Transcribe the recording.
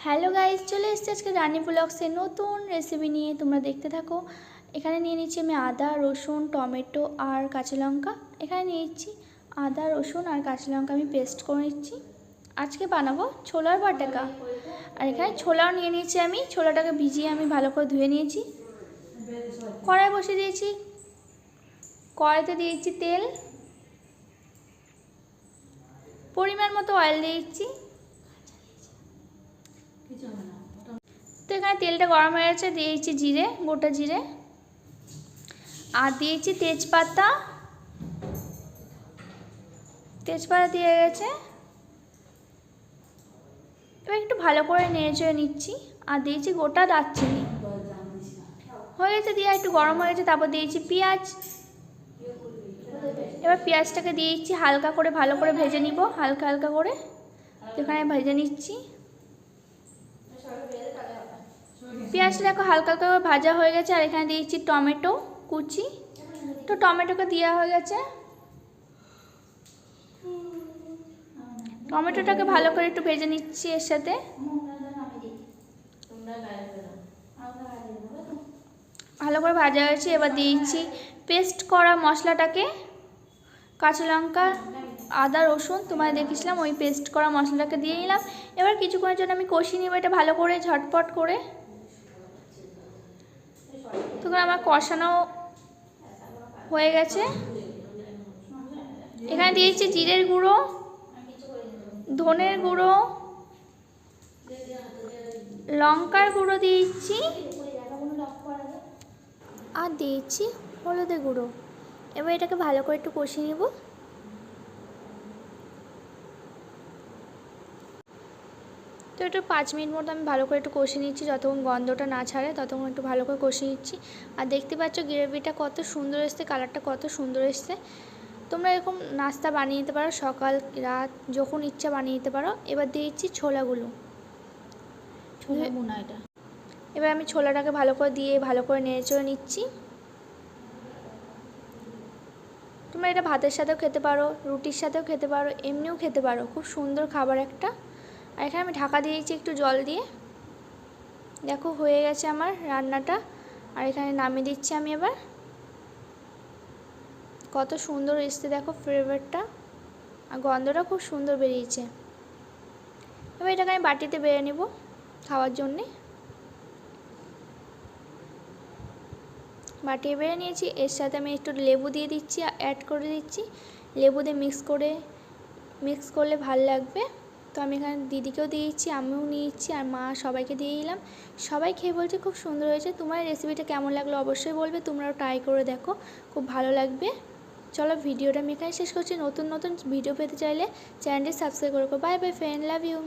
Hello guys, চলে এসেছি আজকে রানী ব্লগসের নতুন রেসিপি নিয়ে। তোমরা দেখতে থাকো। এখানে নিয়ে নিচ্ছি আমি আদা, রসুন, টমেটো আর কাঁচা লঙ্কা। এখানে নিয়ে নিচ্ছি আদা, রসুন আর কাঁচা লঙ্কা আমি পেস্ট করে নিচ্ছি। আজকে বানাবো ছোলার বাটাকা। আর এখানে ছোলাও নিয়ে নিয়েছি আমি। ছোলাটাকে ভিজিয়ে আমি ভালো করে ধুয়ে নিয়েছি। কড়াই বসিয়ে দিয়েছি। কড়াইতে দিয়েছি তেল, পরিমাণ মতো অয়েল দিয়েছি। তো এখানে তেলটা গরম হয়ে গেছে, দিয়েছি জিরে, গোটা জিরে, আর দিয়েছি তেজপাতা। তেজপাতা দিয়ে গেছে, এবার একটু ভালো করে নেড়ে চেড়ে নিচ্ছি। আর দিয়েছি গোটা দারচিনি। হয়ে গেছে, দিয়ে একটু গরম হয়ে গেছে। তারপর দিয়েছি পেঁয়াজ। এবার পেঁয়াজটাকে দিয়েছি, হালকা করে ভালো করে ভেজে নিব, হালকা হালকা করে। এখানে ভেজে নিচ্ছি। পেঁয়াজটা দেখো হালকা হালকা করে ভাজা হয়ে গেছে। আর এখানে দিয়েছি টমেটো কুচি। তো টমেটোকে দেওয়া হয়ে গেছে। টমেটোটাকে ভালো করে একটু ভেজে নিচ্ছি এর সাথে। ভালো করে ভাজা হয়েছে। এবার দিয়েছি পেস্ট করা মশলাটাকে, কাঁচা লঙ্কা, আদা, রসুন তোমায় দেখেছিলাম, ওই পেস্ট করা মশলাটাকে দিয়ে নিলাম। এবার কিছুক্ষণের জন্য আমি কষিয়ে নিব এটা ভালো করে, ঝটপট করে। তখন আমার কষানো হয়ে গেছে। এখানে দিয়েছি জিরের গুঁড়ো, ধনের গুঁড়ো, লঙ্কার গুঁড়ো দিয়েছি, আর দিয়েছি হলুদের গুঁড়ো। এবার এটাকে ভালো করে একটু কষিয়ে নেব। তো একটু 5 মিনিট মতো আমি ভালো করে একটু কষিয়ে নিচ্ছি, যতক্ষণ গন্ধটা না ছাড়ে ততক্ষণ একটু ভালো করে কষিয়ে নিচ্ছি। আর দেখতে পাচ্ছ গ্রেভিটা কত সুন্দর এসছে, কালারটা কত সুন্দর এসছে। তোমরা এরকম নাস্তা বানিয়ে নিতে পারো, সকাল রাত যখন ইচ্ছা বানিয়ে নিতে পারো। এবার দিয়েছি ছোলাগুলো, ছোলা বোনা এটা। এবার আমি ছোলাটাকে ভালো করে দিয়ে ভালো করে নেড়ে চেড়ে নিচ্ছি। তোমরা এটা ভাতের সাথেও খেতে পারো, রুটির সাথেও খেতে পারো, এমনিও খেতে পারো। খুব সুন্দর খাবার একটা। আর এখানে আমি ঢাকা দিয়েছি একটু জল দিয়ে। দেখো হয়ে গেছে আমার রান্নাটা। আর এখানে নামিয়ে দিচ্ছি আমি এবার। কত সুন্দর এসছে দেখো ফ্লেভারটা, আর গন্ধটা খুব সুন্দর বেরিয়েছে। এবার এটাকে আমি বাটিতে বেড়ে নেব খাওয়ার জন্যে। বাটিয়ে বেড়ে নিয়েছি। এর সাথে আমি একটু লেবু দিয়ে দিচ্ছি, অ্যাড করে দিচ্ছি। লেবু দিয়ে মিক্স করলে ভালো লাগবে। তো আমি এখানে দিদিকেও দিয়েছি, আমিও নিয়েছি, আর মা সবাইকে দিয়ে দিলাম। সবাই খেয়ে বলছে খুব সুন্দর হয়েছে। তোমার রেসিপিটা কেমন লাগলো অবশ্যই বলবে। তোমরাও ট্রাই করে দেখো, খুব ভালো লাগবে। চলো ভিডিওটা আমি এখানে শেষ করছি। নতুন নতুন ভিডিও পেতে চাইলে চ্যানেলটি সাবস্ক্রাইব করো। Bye bye friend, love you.